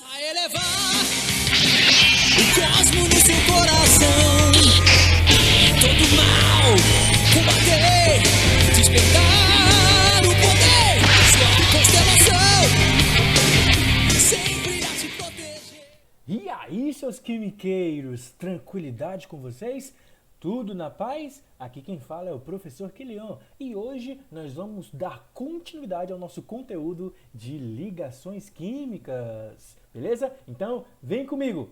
A elevar o cosmo no seu coração, todo mal combater, despertar o poder, sua constelação sempre irá te proteger. E aí, seus quimiqueiros, tranquilidade com vocês? Tudo na paz? Aqui quem fala é o professor Quilion e hoje nós vamos dar continuidade ao nosso conteúdo de ligações químicas, beleza? Então, vem comigo!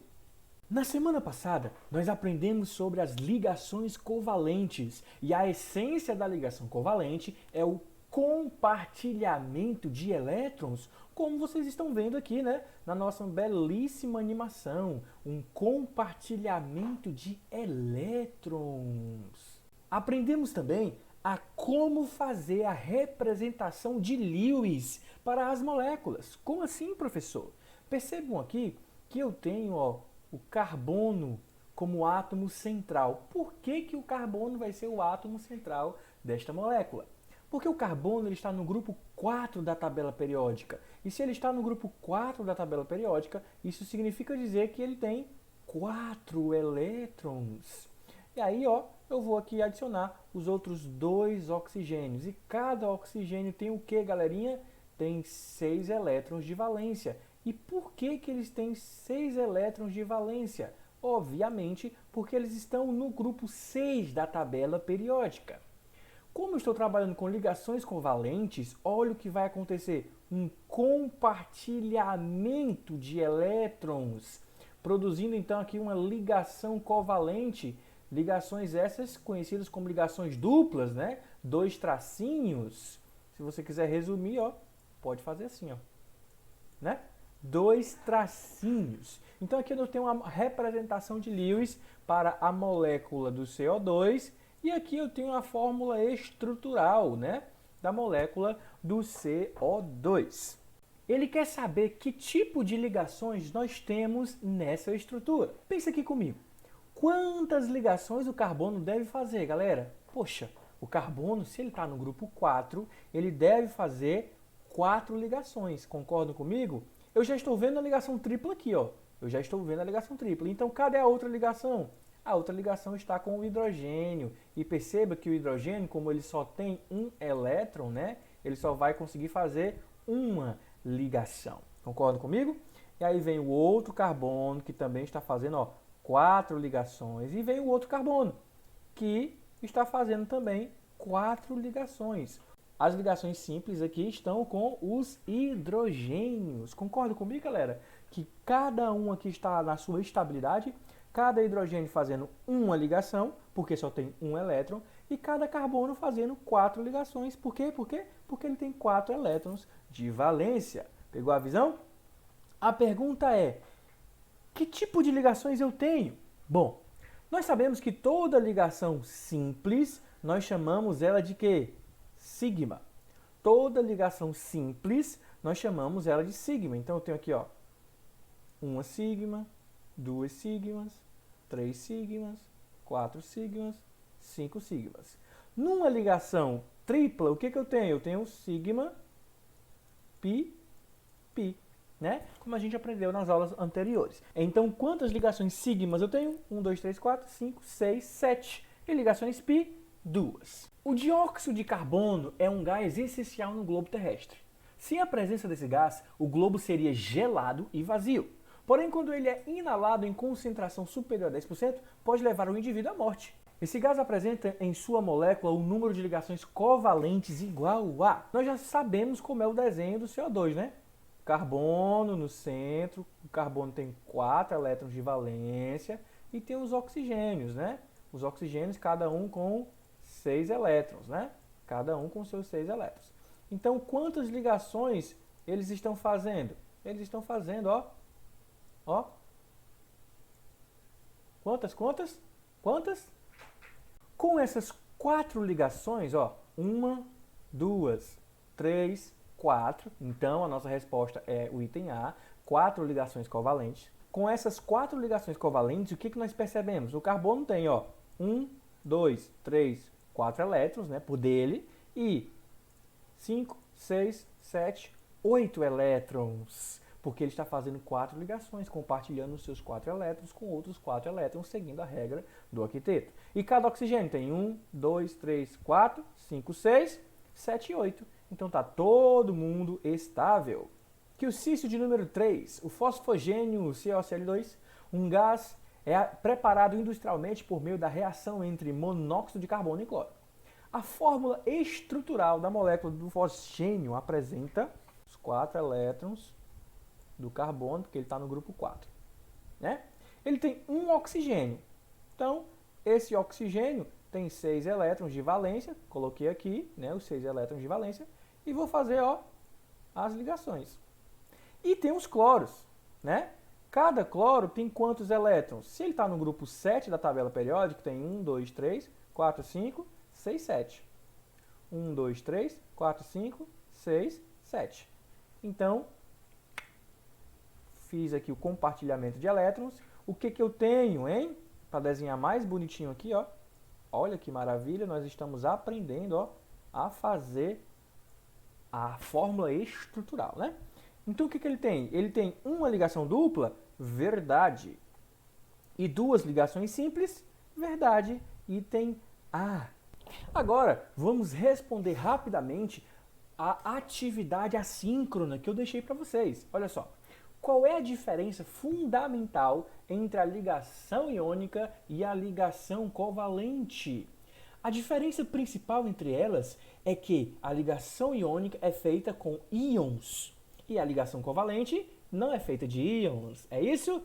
Na semana passada, nós aprendemos sobre as ligações covalentes e a essência da ligação covalente é o compartilhamento de elétrons, como vocês estão vendo aqui, né, na nossa belíssima animação, um compartilhamento de elétrons. Aprendemos também a como fazer a representação de Lewis para as moléculas. Como assim, professor? Percebam aqui que eu tenho, o carbono como átomo central. Por que o carbono vai ser o átomo central desta molécula? Porque o carbono ele está no grupo 4 da tabela periódica. E se ele está no grupo 4 da tabela periódica, isso significa dizer que ele tem 4 elétrons. E aí, eu vou aqui adicionar os outros 2 oxigênios. E cada oxigênio tem o que, galerinha? Tem 6 elétrons de valência. E por que eles têm 6 elétrons de valência? Obviamente, porque eles estão no grupo 6 da tabela periódica. Como eu estou trabalhando com ligações covalentes, olha o que vai acontecer. Um compartilhamento de elétrons, produzindo então aqui uma ligação covalente. Ligações essas conhecidas como ligações duplas, né? 2 tracinhos. Se você quiser resumir, pode fazer assim, né? 2 tracinhos. Então aqui eu tenho uma representação de Lewis para a molécula do CO2 e aqui eu tenho a fórmula estrutural, né, da molécula do CO2. Ele quer saber que tipo de ligações nós temos nessa estrutura. Pensa aqui comigo. Quantas ligações o carbono deve fazer, galera? Poxa, o carbono, se ele está no grupo 4, ele deve fazer 4 ligações. Concordam comigo? Eu já estou vendo a ligação tripla aqui, Eu já estou vendo a ligação tripla. Então, cadê a outra ligação? A outra ligação está com o hidrogênio. E perceba que o hidrogênio, como ele só tem um elétron, né? Ele só vai conseguir fazer uma ligação. Concordam comigo? E aí vem o outro carbono, que também está fazendo, 4 ligações. E vem o outro carbono, que está fazendo também 4 ligações. As ligações simples aqui estão com os hidrogênios. Concordam comigo, galera? Que cada um aqui está na sua estabilidade, cada hidrogênio fazendo uma ligação, porque só tem um elétron, e cada carbono fazendo 4 ligações. Por quê? Porque ele tem 4 elétrons de valência. Pegou a visão? A pergunta é, que tipo de ligações eu tenho? Bom, nós sabemos que toda ligação simples, nós chamamos ela de quê? Sigma. Toda ligação simples, nós chamamos ela de sigma. Então, eu tenho aqui, uma sigma, 2 sigmas, 3 sigmas, 4 sigmas, 5 sigmas. Numa ligação tripla, o que eu tenho? Eu tenho sigma, pi, pi, né? Como a gente aprendeu nas aulas anteriores. Então, quantas ligações sigmas eu tenho? 1, 2, 3, 4, 5, 6, 7. E ligações pi? 2. O dióxido de carbono é um gás essencial no globo terrestre. Sem a presença desse gás, o globo seria gelado e vazio. Porém, quando ele é inalado em concentração superior a 10%, pode levar o indivíduo à morte. Esse gás apresenta em sua molécula um número de ligações covalentes igual a... Nós já sabemos como é o desenho do CO2, né? Carbono no centro, o carbono tem 4 elétrons de valência e tem os oxigênios, né? Os oxigênios, cada um com 6 elétrons, né? Cada um com seus 6 elétrons. Então, quantas ligações eles estão fazendo? Eles estão fazendo, Quantas? Com essas 4 ligações, 1, 2, 3, 4. Então, a nossa resposta é o item A, 4 ligações covalentes. Com essas 4 ligações covalentes, o que nós percebemos? O carbono tem, 1, 2, 3, 4 elétrons, né, por dele, e 5, 6, 7, 8 elétrons. Porque ele está fazendo 4 ligações, compartilhando os seus 4 elétrons com outros 4 elétrons, seguindo a regra do octeto. E cada oxigênio tem 1, 2, 3, 4, 5, 6, 7 e 8. Então está todo mundo estável. Que o cício de número 3, o fosfogênio COCl2, um gás é preparado industrialmente por meio da reação entre monóxido de carbono e cloro. A fórmula estrutural da molécula do fosgênio apresenta os 4 elétrons do carbono, porque ele está no grupo 4. Né? Ele tem um oxigênio. Então, esse oxigênio tem 6 elétrons de valência. Coloquei aqui, né, os 6 elétrons de valência. E vou fazer as ligações. E tem os cloros. Né? Cada cloro tem quantos elétrons? Se ele está no grupo 7 da tabela periódica, tem 1, 2, 3, 4, 5, 6, 7. 1, 2, 3, 4, 5, 6, 7. Então, fiz aqui o compartilhamento de elétrons. O que eu tenho, hein? Para desenhar mais bonitinho aqui, ó. Olha que maravilha, nós estamos aprendendo, ó, a fazer a fórmula estrutural, né? Então, o que ele tem? Ele tem uma ligação dupla, verdade. E 2 ligações simples, verdade. Item A. Agora, vamos responder rapidamente a atividade assíncrona que eu deixei para vocês. Olha só. Qual é a diferença fundamental entre a ligação iônica e a ligação covalente? A diferença principal entre elas é que a ligação iônica é feita com íons e a ligação covalente não é feita de íons. É isso?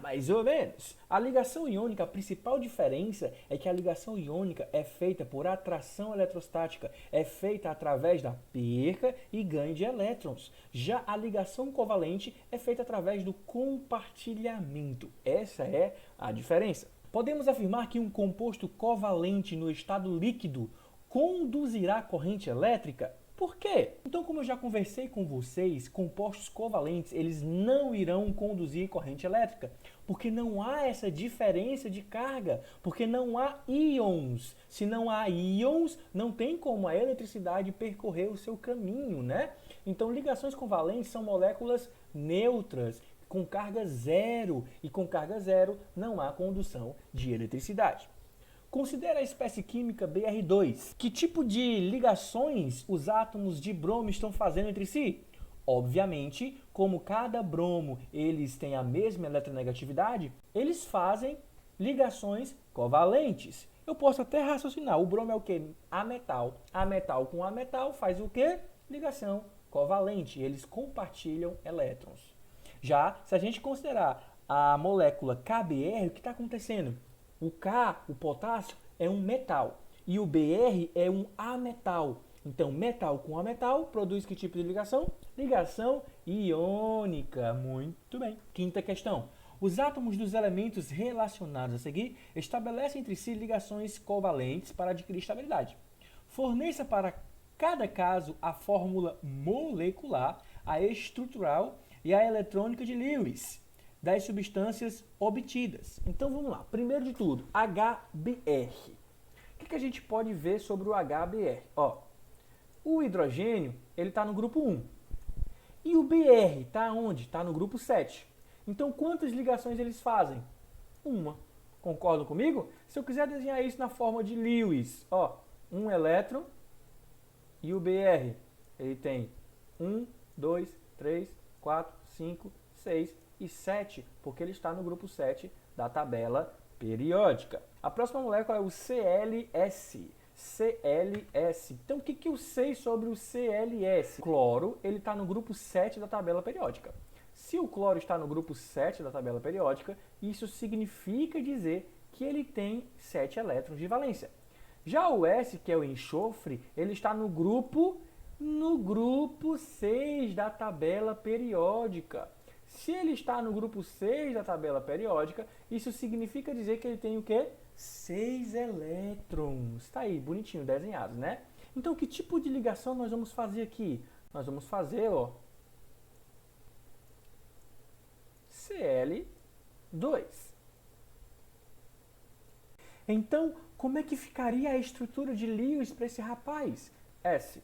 Mais ou menos. A ligação iônica, a principal diferença é que a ligação iônica é feita por atração eletrostática, é feita através da perca e ganho de elétrons. Já a ligação covalente é feita através do compartilhamento. Essa é a diferença. Podemos afirmar que um composto covalente no estado líquido conduzirá corrente elétrica? Por quê? Então, como eu já conversei com vocês, compostos covalentes, eles não irão conduzir corrente elétrica, porque não há essa diferença de carga, porque não há íons. Se não há íons, não tem como a eletricidade percorrer o seu caminho, né? Então, ligações covalentes são moléculas neutras, com carga zero, e com carga zero não há condução de eletricidade. Considere a espécie química Br2. Que tipo de ligações os átomos de bromo estão fazendo entre si? Obviamente, como cada bromo eles têm a mesma eletronegatividade, eles fazem ligações covalentes. Eu posso até raciocinar. O bromo é o quê? Ametal. Ametal com ametal faz o quê? Ligação covalente. Eles compartilham elétrons. Já, se a gente considerar a molécula KBr, o que está acontecendo? O K, o potássio, é um metal e o Br é um ametal. Então, metal com ametal produz que tipo de ligação? Ligação iônica. Muito bem. Quinta questão. Os átomos dos elementos relacionados a seguir estabelecem entre si ligações covalentes para adquirir estabilidade. Forneça para cada caso a fórmula molecular, a estrutural e a eletrônica de Lewis das substâncias obtidas. Então vamos lá. Primeiro de tudo, HBr. O que a gente pode ver sobre o HBr? Ó, o hidrogênio ele está no grupo 1. E o Br está onde? Está no grupo 7. Então quantas ligações eles fazem? Uma. Concordam comigo? Se eu quiser desenhar isso na forma de Lewis, ó, um elétron e o Br, ele tem 1, 2, 3, 4, 5, 6 e 7, porque ele está no grupo 7 da tabela periódica. A próxima molécula é o CLS. CLS. Então, o que eu sei sobre o CLS? O cloro, ele está no grupo 7 da tabela periódica. Se o cloro está no grupo 7 da tabela periódica, isso significa dizer que ele tem 7 elétrons de valência. Já o S, que é o enxofre, ele está no grupo 6 da tabela periódica. Se ele está no grupo 6 da tabela periódica, isso significa dizer que ele tem o quê? 6 elétrons. Está aí, bonitinho, desenhado, né? Então, que tipo de ligação nós vamos fazer aqui? Nós vamos fazer, ó, Cl2. Então, como é que ficaria a estrutura de Lewis para esse rapaz? S.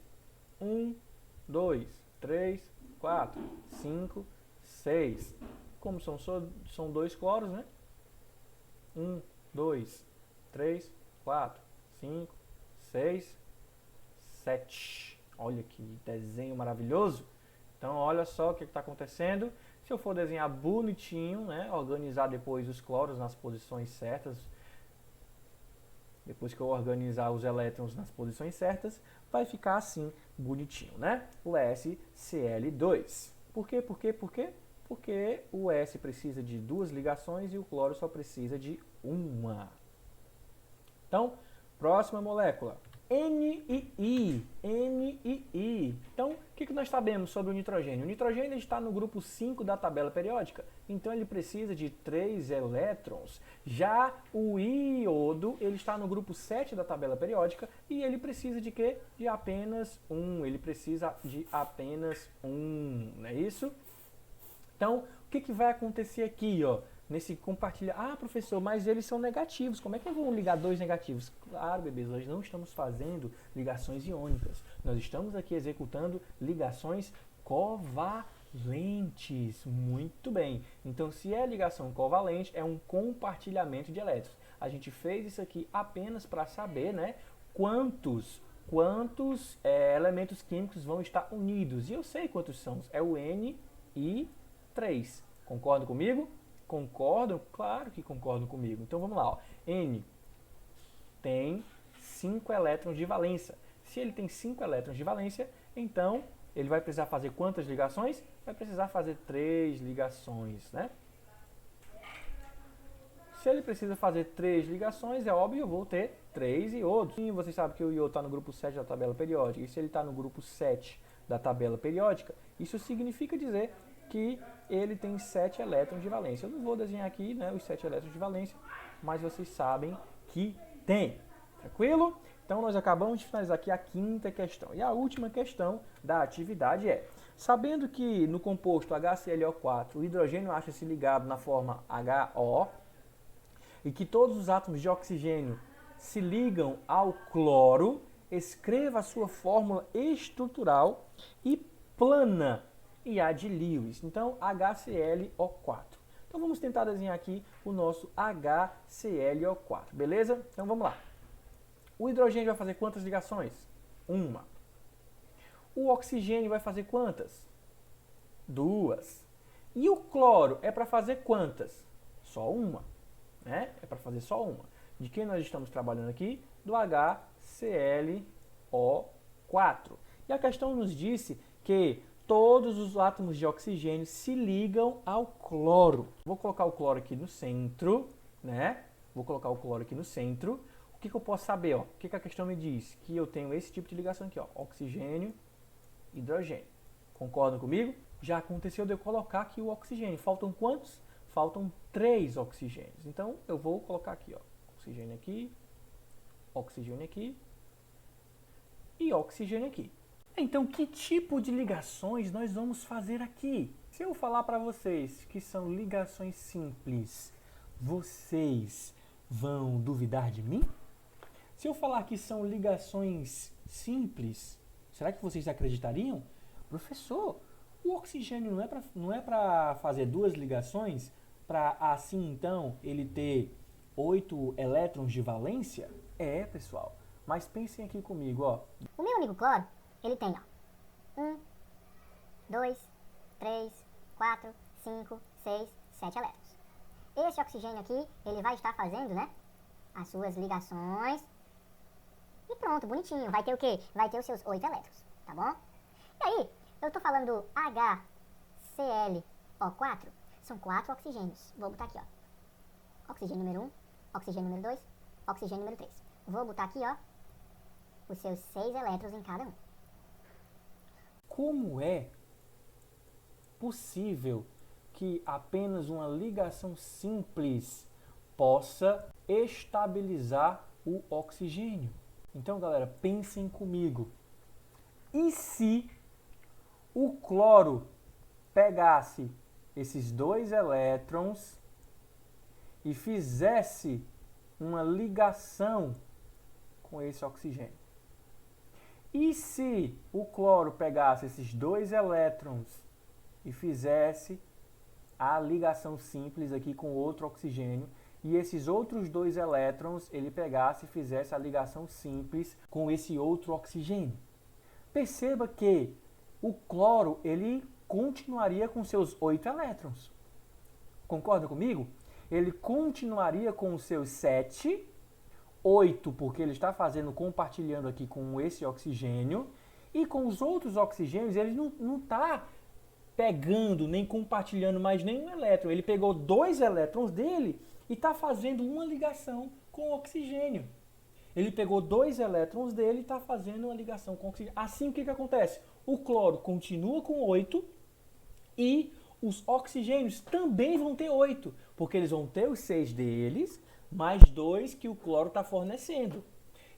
1, 2, 3, 4, 5, 6. Como são 2 cloros, né? 1, 2, 3, 4, 5, 6, 7. Olha que desenho maravilhoso. Então, olha só o que está acontecendo. Se eu for desenhar bonitinho, né, organizar depois os cloros nas posições certas, depois que eu organizar os elétrons nas posições certas, vai ficar assim, bonitinho, né? O SCl2. Por quê? Porque o S precisa de 2 ligações e o cloro só precisa de uma. Então, próxima molécula. NiI. Então, o que nós sabemos sobre o nitrogênio? O nitrogênio está no grupo 5 da tabela periódica, então ele precisa de 3 elétrons. Já o iodo, ele está no grupo 7 da tabela periódica e ele precisa de quê? De apenas 1. Ele precisa de apenas 1, não é isso? Então, o que vai acontecer aqui, ó? Nesse compartilhar. Ah, professor, mas eles são negativos. Como é que eu vou ligar 2 negativos? Claro, bebês, nós não estamos fazendo ligações iônicas. Nós estamos aqui executando ligações covalentes. Muito bem. Então, se é ligação covalente, é um compartilhamento de elétrons. A gente fez isso aqui apenas para saber, né, quantos elementos químicos vão estar unidos. E eu sei quantos são. É o N e 3. Concordam comigo? Concordam? Claro que concordam comigo. Então vamos lá. Ó. N tem 5 elétrons de valência. Se ele tem 5 elétrons de valência, então ele vai precisar fazer quantas ligações? Vai precisar fazer 3 ligações, né? Se ele precisa fazer 3 ligações, é óbvio, eu vou ter 3 iodos. E vocês sabem que o iodo está no grupo 7 da tabela periódica. E se ele está no grupo 7 da tabela periódica, isso significa dizer que ele tem 7 elétrons de valência. Eu não vou desenhar aqui, né, os 7 elétrons de valência, mas vocês sabem que tem. Tranquilo? Então, nós acabamos de finalizar aqui a 5ª questão. E a última questão da atividade é: sabendo que no composto HClO4 o hidrogênio acha-se ligado na forma HO e que todos os átomos de oxigênio se ligam ao cloro, escreva a sua fórmula estrutural e plana e a de Lewis. Então, HClO4. Então, vamos tentar desenhar aqui o nosso HClO4, beleza? Então, vamos lá. O hidrogênio vai fazer quantas ligações? 1. O oxigênio vai fazer quantas? 2. E o cloro é para fazer quantas? Só uma, né? É para fazer só uma. De quem nós estamos trabalhando aqui? Do HClO4. E a questão nos disse que todos os átomos de oxigênio se ligam ao cloro. Vou colocar o cloro aqui no centro, né? Vou colocar o cloro aqui no centro. O que eu posso saber, ó? O que a questão me diz? Que eu tenho esse tipo de ligação aqui, ó. Oxigênio, hidrogênio. Concordam comigo? Já aconteceu de eu colocar aqui o oxigênio. Faltam quantos? Faltam 3 oxigênios. Então, eu vou colocar aqui, ó. Oxigênio aqui e oxigênio aqui. Então, que tipo de ligações nós vamos fazer aqui? Se eu falar para vocês que são ligações simples, vocês vão duvidar de mim? Se eu falar que são ligações simples, será que vocês acreditariam? Professor, o oxigênio não é para fazer 2 ligações, para assim então ele ter 8 elétrons de valência? É, pessoal. Mas pensem aqui comigo, ó. O meu amigo cloro, ele tem, ó, 1, 2, 3, 4, 5, 6, 7 elétrons. Esse oxigênio aqui, ele vai estar fazendo, né, as suas ligações. E pronto, bonitinho. Vai ter o quê? Vai ter os seus 8 elétrons, tá bom? E aí, eu tô falando do HClO4, são 4 oxigênios. Vou botar aqui, ó. Oxigênio número 1, oxigênio número 2, oxigênio número 3. Vou botar aqui, ó, os seus 6 elétrons em cada um. Como é possível que apenas uma ligação simples possa estabilizar o oxigênio? Então, galera, pensem comigo. E se o cloro pegasse esses 2 elétrons e fizesse uma ligação com esse oxigênio? E se o cloro pegasse esses 2 elétrons e fizesse a ligação simples aqui com outro oxigênio, e esses outros 2 elétrons ele pegasse e fizesse a ligação simples com esse outro oxigênio. Perceba que o cloro ele continuaria com seus 8 elétrons. Concorda comigo? Ele continuaria com os seus 7, 8 porque ele está compartilhando aqui com esse oxigênio, e com os outros oxigênios ele não está pegando nem compartilhando mais nenhum elétron. Ele pegou 2 elétrons dele e está fazendo uma ligação com o oxigênio. Ele pegou 2 elétrons dele e está fazendo uma ligação com o oxigênio. Assim, o que acontece? O cloro continua com 8 e os oxigênios também vão ter 8, porque eles vão ter os 6 deles, mais 2 que o cloro está fornecendo.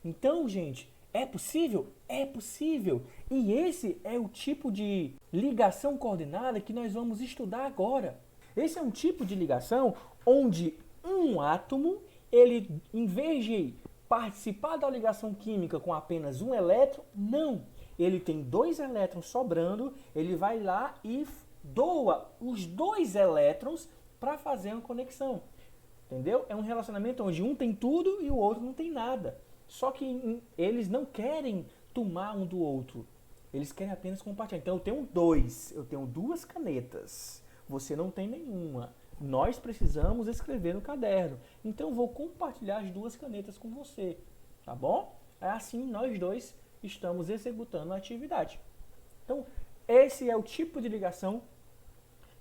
Então, gente, é possível? É possível. E esse é o tipo de ligação coordenada que nós vamos estudar agora. Esse é um tipo de ligação onde um átomo, ele, em vez de participar da ligação química com apenas um elétron, não. Ele tem 2 elétrons sobrando, ele vai lá e doa os 2 elétrons para fazer uma conexão. Entendeu? É um relacionamento onde um tem tudo e o outro não tem nada. Só que eles não querem tomar um do outro. Eles querem apenas compartilhar. Então eu tenho 2, eu tenho 2 canetas. Você não tem nenhuma. Nós precisamos escrever no caderno. Então eu vou compartilhar as 2 canetas com você. Tá bom? Assim nós 2 estamos executando a atividade. Então esse é o tipo de ligação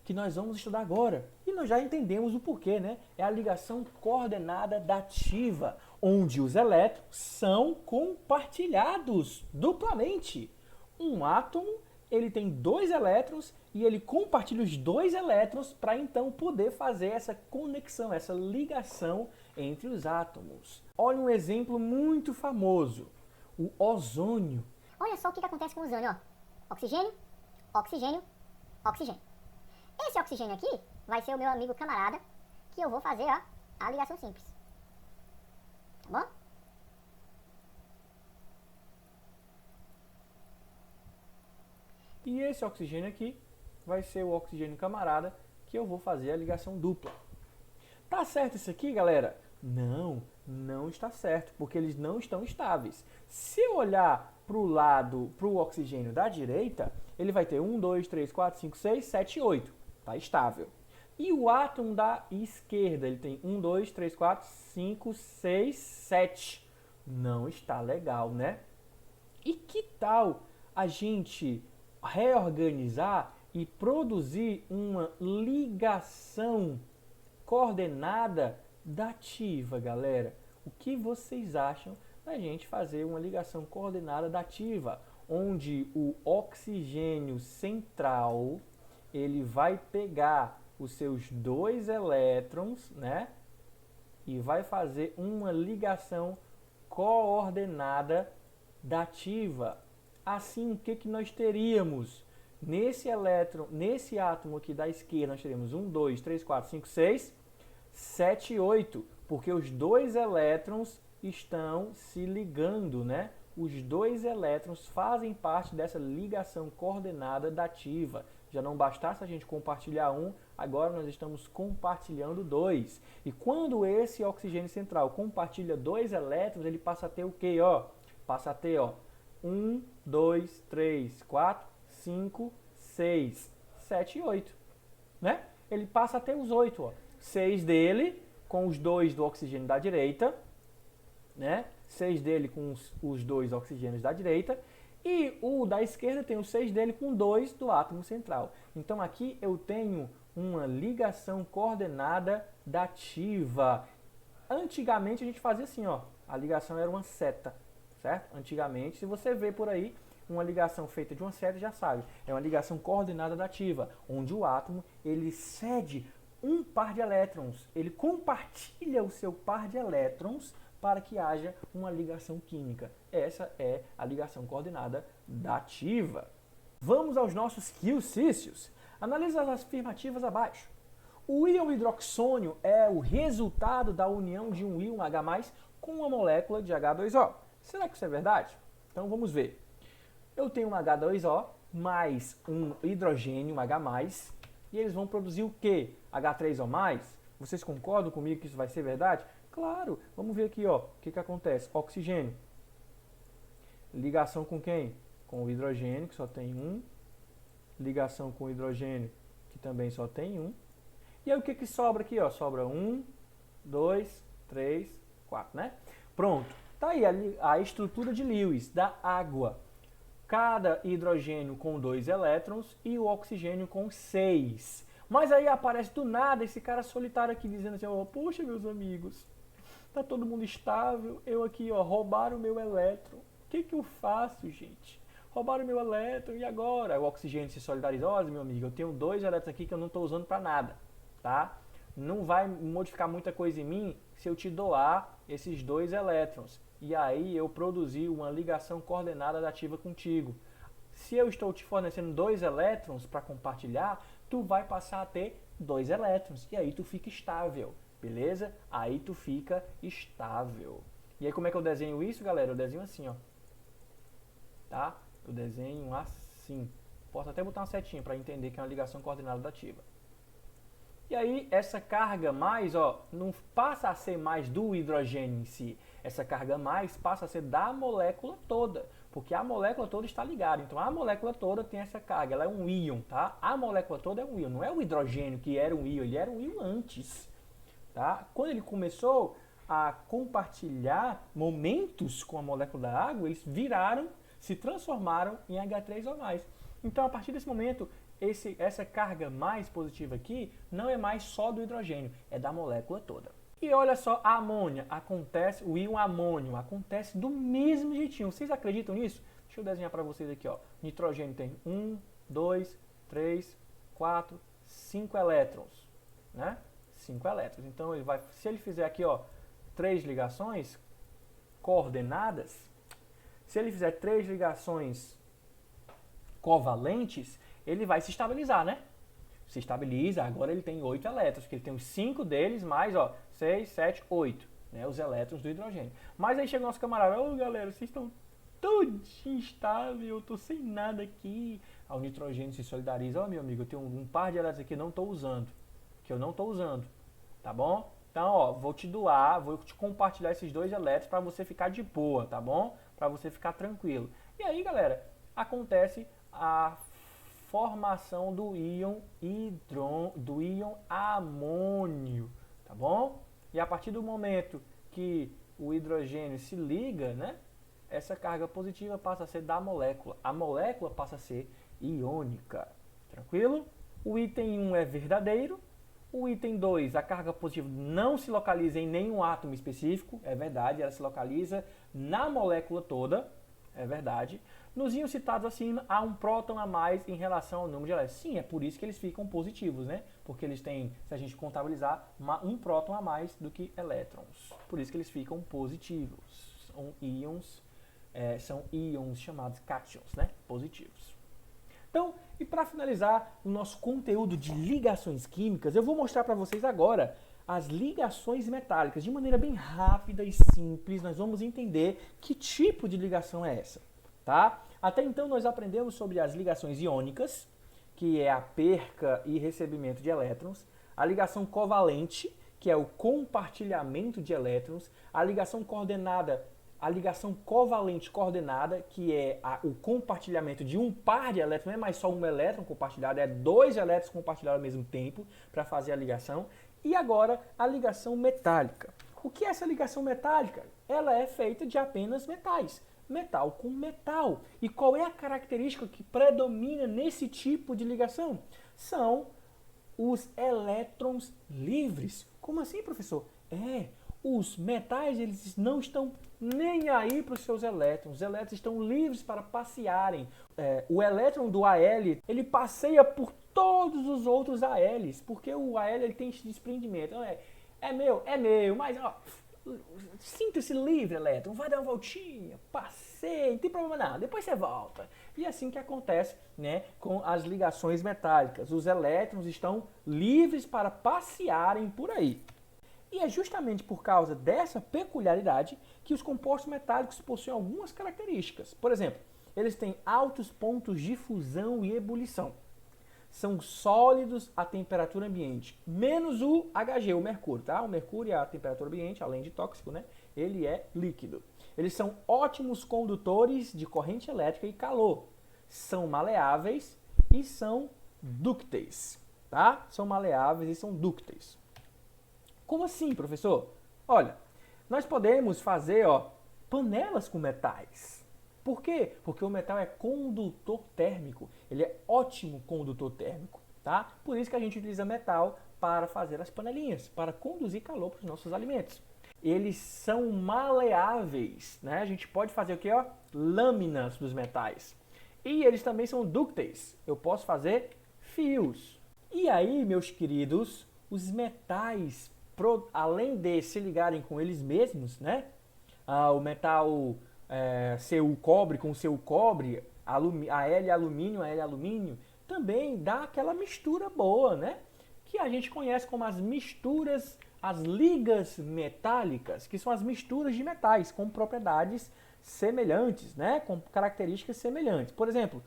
que nós vamos estudar agora. E nós já entendemos o porquê, né? É a ligação coordenada dativa, onde os elétrons são compartilhados duplamente. Um átomo, ele tem 2 elétrons e ele compartilha os 2 elétrons para então poder fazer essa conexão, essa ligação entre os átomos. Olha um exemplo muito famoso, o ozônio. Olha só o que acontece com o ozônio, ó. Oxigênio, oxigênio, oxigênio. Esse oxigênio aqui vai ser o meu amigo camarada, que eu vou fazer, ó, a ligação simples. Tá bom? E esse oxigênio aqui vai ser o oxigênio camarada, que eu vou fazer a ligação dupla. Tá certo isso aqui, galera? Não, não está certo, porque eles não estão estáveis. Se eu olhar para o lado, para o oxigênio da direita, ele vai ter 1, 2, 3, 4, 5, 6, 7 e 8. Está estável. E o átomo da esquerda, ele tem 1, 2, 3, 4, 5, 6, 7. Não está legal, né? E que tal a gente reorganizar e produzir uma ligação coordenada dativa, galera? O que vocês acham da gente fazer uma ligação coordenada dativa, onde o oxigênio central ele vai pegar os seus 2 elétrons, né? E vai fazer uma ligação coordenada dativa. Assim, o que nós teríamos? Nesse elétron, nesse átomo aqui da esquerda, nós teríamos 1, 2, 3, 4, 5, 6, 7 e 8, porque os 2 elétrons estão se ligando, né? Os 2 elétrons fazem parte dessa ligação coordenada dativa. Já não bastasse a gente compartilhar 1, agora nós estamos compartilhando 2. E quando esse oxigênio central compartilha 2 elétrons, ele passa a ter o quê? Ó, passa a ter 1, 2, 3, 4, 5, 6, 7 e 8. Né? Ele passa a ter os 8. Ó. 6 dele com os 2 do oxigênio da direita, né? 6 dele com os 2 oxigênios da direita, e o da esquerda tem os 6 dele com 2 do átomo central. Então aqui eu tenho uma ligação coordenada dativa. Antigamente a gente fazia assim, ó, a ligação era uma seta, certo? Antigamente, se você vê por aí uma ligação feita de uma seta, já sabe, é uma ligação coordenada dativa, onde o átomo ele cede um par de elétrons, ele compartilha o seu par de elétrons para que haja uma ligação química. Essa é a ligação coordenada dativa. Vamos aos nossos exercícios. Analise as afirmativas abaixo. O íon hidroxônio é o resultado da união de um íon H+, com uma molécula de H2O. Será que isso é verdade? Então vamos ver. Eu tenho um H2O, mais um hidrogênio, um H+, e eles vão produzir o quê? H3O+. Vocês concordam comigo que isso vai ser verdade? Claro, vamos ver aqui, ó, o que acontece. Oxigênio. Ligação com quem? Com o hidrogênio, que só tem um. Ligação com o hidrogênio, que também só tem um. E aí o que sobra aqui? Ó? Sobra 1, 2, 3, 4, né? Pronto. Tá aí a estrutura de Lewis da água. Cada hidrogênio com 2 elétrons e o oxigênio com 6. Mas aí aparece do nada esse cara solitário aqui dizendo assim, oh, poxa, meus amigos, tá todo mundo estável, eu aqui, ó, roubaram o meu elétron. O que eu faço, gente? Roubaram o meu elétron e agora? O oxigênio se solidarizou, olha, meu amigo, eu tenho 2 elétrons aqui que eu não estou usando para nada, tá? Não vai modificar muita coisa em mim se eu te doar esses 2 elétrons. E aí eu produzi uma ligação coordenada dativa contigo. Se eu estou te fornecendo 2 elétrons para compartilhar, tu vai passar a ter 2 elétrons. E aí tu fica estável, beleza? Aí tu fica estável. E aí como é que eu desenho isso, galera? Eu desenho assim, ó. Tá? Eu desenho assim. Posso até botar uma setinha para entender que é uma ligação coordenada dativa. E aí essa carga mais, ó, não passa a ser mais do hidrogênio em si. Essa carga mais passa a ser da molécula toda, porque a molécula toda está ligada. Então a molécula toda tem essa carga, ela é um íon, tá? A molécula toda é um íon, não é o hidrogênio que era um íon, ele era um íon antes, tá? Quando ele começou a compartilhar momentos com a molécula da água, eles viraram, se transformaram em H3O+. Então a partir desse momento, essa carga mais positiva aqui não é mais só do hidrogênio, é da molécula toda. E olha só, a amônia acontece, o íon amônio acontece do mesmo jeitinho. Vocês acreditam nisso? Deixa eu desenhar para vocês aqui, ó. Nitrogênio tem 1, 2, 3, 4, 5 elétrons, né? 5 elétrons. Então ele vai, se ele fizer aqui, ó, 3 ligações coordenadas, se ele fizer 3 ligações covalentes, ele vai se estabilizar, né? Se estabiliza, agora ele tem 8 elétrons, porque ele tem os 5 deles, mais, ó, 6, 7, 8, né? Os elétrons do hidrogênio. Mas aí chega o nosso camarada, ô galera, vocês estão tudo instável, eu tô sem nada aqui. Aí o nitrogênio se solidariza, ó meu amigo, eu tenho um par de elétrons aqui que eu não tô usando, tá bom? Então, ó, vou te doar, vou te compartilhar esses 2 elétrons para você ficar de boa, tá bom? Para você ficar tranquilo. E aí, galera, acontece a formação do íon amônio, tá bom? E a partir do momento que o hidrogênio se liga, né, essa carga positiva passa a ser da molécula. A molécula passa a ser iônica, tranquilo? O item 1 é verdadeiro. O item 2, a carga positiva não se localiza em nenhum átomo específico, é verdade, ela se localiza na molécula toda, é verdade. Nos íons citados acima, há um próton a mais em relação ao número de elétrons. Sim, é por isso que eles ficam positivos, né? Porque eles têm, se a gente contabilizar, um próton a mais do que elétrons. Por isso que eles ficam positivos. São íons chamados cátions, né? Positivos. Então, e para finalizar o nosso conteúdo de ligações químicas, eu vou mostrar para vocês agora as ligações metálicas. De maneira bem rápida e simples, nós vamos entender que tipo de ligação é essa. Tá? Até então nós aprendemos sobre as ligações iônicas, que é a perca e recebimento de elétrons, a ligação covalente, que é o compartilhamento de elétrons, a ligação coordenada, a ligação covalente coordenada, que é o compartilhamento de um par de elétrons, não é mais só um elétron compartilhado, é 2 elétrons compartilhados ao mesmo tempo para fazer a ligação, e agora a ligação metálica. O que é essa ligação metálica? Ela é feita de apenas metais. Metal com metal. E qual é a característica que predomina nesse tipo de ligação? São os elétrons livres. Como assim, professor? Os metais eles não estão nem aí para os seus elétrons. Os elétrons estão livres para passearem. O elétron do Al, ele passeia por todos os outros Als, porque o Al ele tem esse desprendimento. Então, é meu, mas ó, sinta-se livre, elétron, vai dar uma voltinha, passeia, não tem problema não, depois você volta. E é assim que acontece, né, com as ligações metálicas. Os elétrons estão livres para passearem por aí. E é justamente por causa dessa peculiaridade que os compostos metálicos possuem algumas características. Por exemplo, eles têm altos pontos de fusão e ebulição. São sólidos à temperatura ambiente, menos o Hg, o mercúrio, tá? O mercúrio à temperatura ambiente, além de tóxico, né? Ele é líquido. Eles são ótimos condutores de corrente elétrica e calor. São maleáveis e são dúcteis, tá? São maleáveis e são dúcteis. Como assim, professor? Olha, nós podemos fazer, panelas com metais. Por quê? Porque o metal é condutor térmico. Ele é ótimo condutor térmico, tá? Por isso que a gente utiliza metal para fazer as panelinhas, para conduzir calor para os nossos alimentos. Eles são maleáveis, né? A gente pode fazer o quê? Lâminas dos metais. E eles também são dúcteis. Eu posso fazer fios. E aí, meus queridos, os metais, além de se ligarem com eles mesmos, né? O metal ser o cobre com seu cobre, a L alumínio, a L alumínio, também dá aquela mistura boa, né? Que a gente conhece como as misturas, as ligas metálicas, que são as misturas de metais com propriedades semelhantes, né? Com características semelhantes. Por exemplo,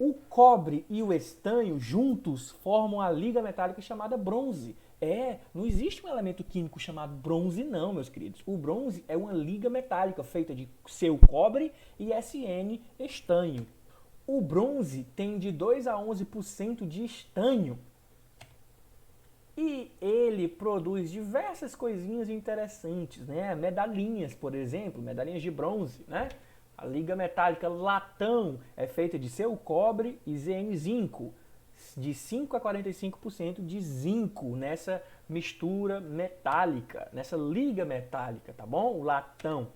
o cobre e o estanho juntos formam a liga metálica chamada bronze. Não existe um elemento químico chamado bronze não, meus queridos. O bronze é uma liga metálica feita de seu cobre e SN estanho. O bronze tem de 2 a 11% de estanho. E ele produz diversas coisinhas interessantes, né? Medalhinhas, por exemplo, medalhinhas de bronze, né? A liga metálica latão é feita de seu cobre e Zn zinco, de 5 a 45% de zinco nessa mistura metálica, nessa liga metálica, tá bom? O latão.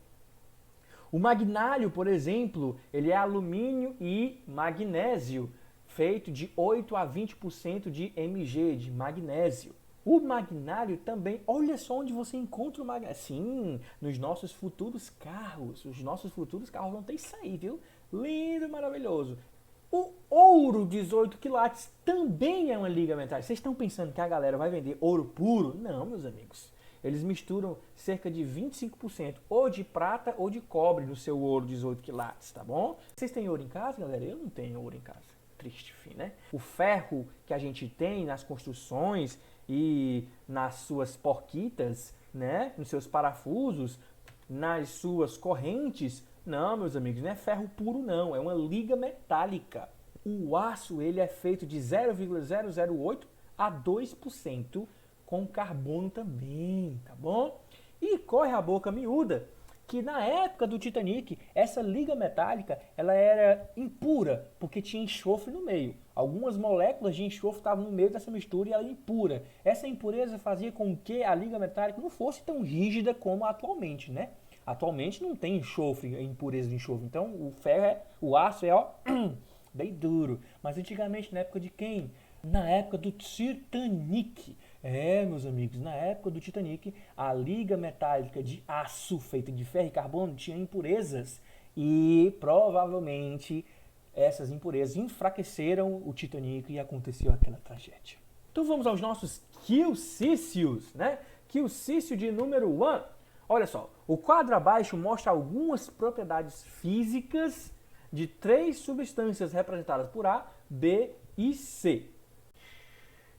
O magnário, por exemplo, ele é alumínio e magnésio, feito de 8 a 20% de Mg, de magnésio. O magnário também, olha só onde você encontra o magnésio. Sim, nos nossos futuros carros. Os nossos futuros carros vão ter isso aí, viu? Lindo, maravilhoso. O ouro 18 quilates também é uma liga metálica. Vocês estão pensando que a galera vai vender ouro puro? Não, meus amigos. Eles misturam cerca de 25% ou de prata ou de cobre no seu ouro 18 quilates, tá bom? Vocês têm ouro em casa, galera? Eu não tenho ouro em casa. Triste fim, né? O ferro que a gente tem nas construções e nas suas porquitas, né? Nos seus parafusos, nas suas correntes. Não, meus amigos, não é ferro puro não, é uma liga metálica. O aço, ele é feito de 0,008 a 2% com carbono também, tá bom? E corre a boca miúda que na época do Titanic, essa liga metálica, ela era impura, porque tinha enxofre no meio. Algumas moléculas de enxofre estavam no meio dessa mistura e ela era impura. Essa impureza fazia com que a liga metálica não fosse tão rígida como atualmente, né? Atualmente não tem enxofre, impureza de enxofre. Então o aço é bem duro. Mas antigamente, na época de quem? Na época do Titanic. Meus amigos, na época do Titanic, a liga metálica de aço feita de ferro e carbono tinha impurezas e provavelmente essas impurezas enfraqueceram o Titanic e aconteceu aquela tragédia. Então vamos aos nossos quilcícios, né? Quilcício de número 1. Olha só, o quadro abaixo mostra algumas propriedades físicas de 3 substâncias representadas por A, B e C.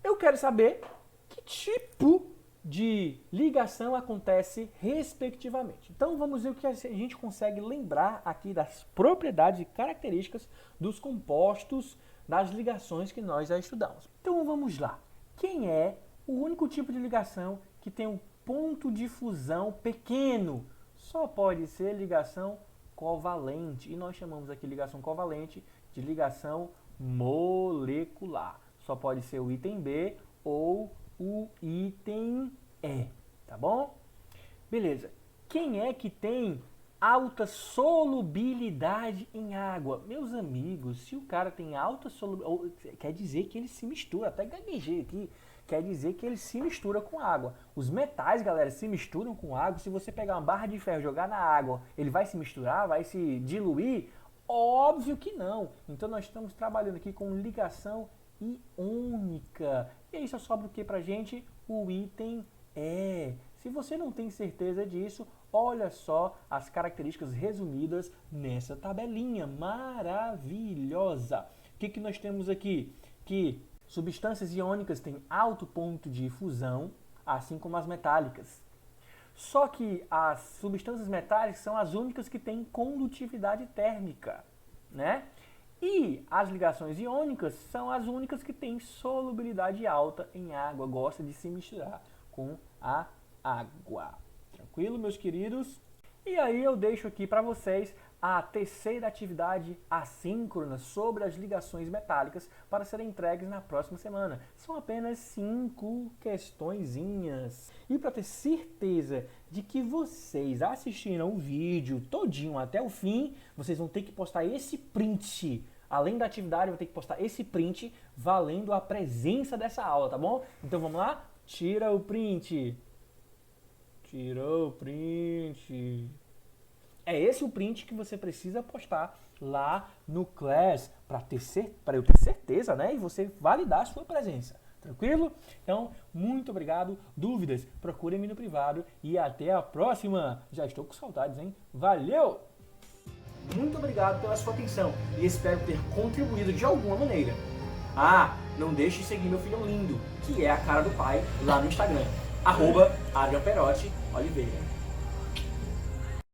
Eu quero saber que tipo de ligação acontece respectivamente. Então vamos ver o que a gente consegue lembrar aqui das propriedades e características dos compostos das ligações que nós já estudamos. Então vamos lá. Quem é o único tipo de ligação que tem um ponto de fusão pequeno? Só pode ser ligação covalente. E nós chamamos aqui ligação covalente de ligação molecular. Só pode ser o item B ou o item E, tá bom? Beleza. Quem é que tem alta solubilidade em água? Meus amigos, se o cara tem alta solubilidade, quer dizer que ele se mistura, até gaguejei aqui, quer dizer que ele se mistura com água. Os metais, galera, se misturam com água. Se você pegar uma barra de ferro e jogar na água, ele vai se misturar, vai se diluir? Óbvio que não. Então nós estamos trabalhando aqui com ligação iônica. E aí só sobra o que pra gente? O item E. Se você não tem certeza disso, olha só as características resumidas nessa tabelinha maravilhosa. O que nós temos aqui? Que substâncias iônicas têm alto ponto de fusão, assim como as metálicas. Só que as substâncias metálicas são as únicas que têm condutividade térmica, né? E as ligações iônicas são as únicas que têm solubilidade alta em água, gosta de se misturar com a água. Tranquilo, meus queridos? E aí eu deixo aqui para vocês a terceira atividade assíncrona sobre as ligações metálicas para serem entregues na próxima semana. São apenas 5 questõezinhas. E para ter certeza de que vocês assistiram o vídeo todinho até o fim, vocês vão ter que postar esse print. Além da atividade, vou ter que postar esse print valendo a presença dessa aula, tá bom? Então vamos lá? Tira o print. Tirou o print. É esse o print que você precisa postar lá no Class para eu ter certeza, né? E você validar a sua presença. Tranquilo? Então, muito obrigado. Dúvidas, procurem-me no privado e até a próxima. Já estou com saudades, hein? Valeu! Muito obrigado pela sua atenção e espero ter contribuído de alguma maneira. Ah, não deixe de seguir meu filho lindo, que é a cara do pai, lá no Instagram. @AdrianPerotti Oliveira.